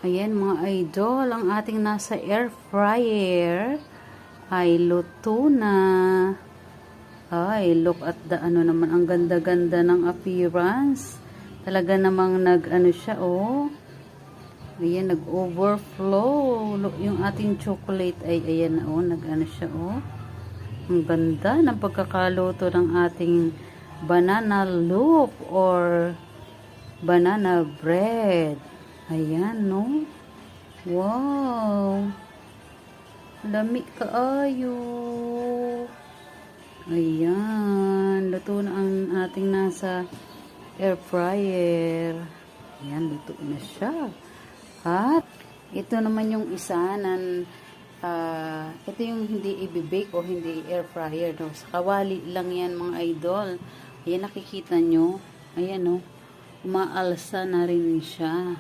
Ayan mga idol, ang ating nasa air fryer ay luto na. Ay, look at the ano naman, ang ganda-ganda ng appearance. Talaga namang nag-ano siya, oh. Ayan, nag-overflow. Look, yung ating chocolate ay, ayan, oh, nag-ano siya, oh. Ang ganda ng pagkakaluto ng ating banana loaf or banana bread. Ayan, no? Wow! Lami kaayo. Ayan, luto na ang ating nasa air fryer. Ayan, luto na siya. At ito naman yung isa na ito yung hindi i-bake o hindi air fryer. No? Sa kawali lang yan mga idol. Ayan, nakikita nyo. Ayan, no? Umaalsa na rin siya.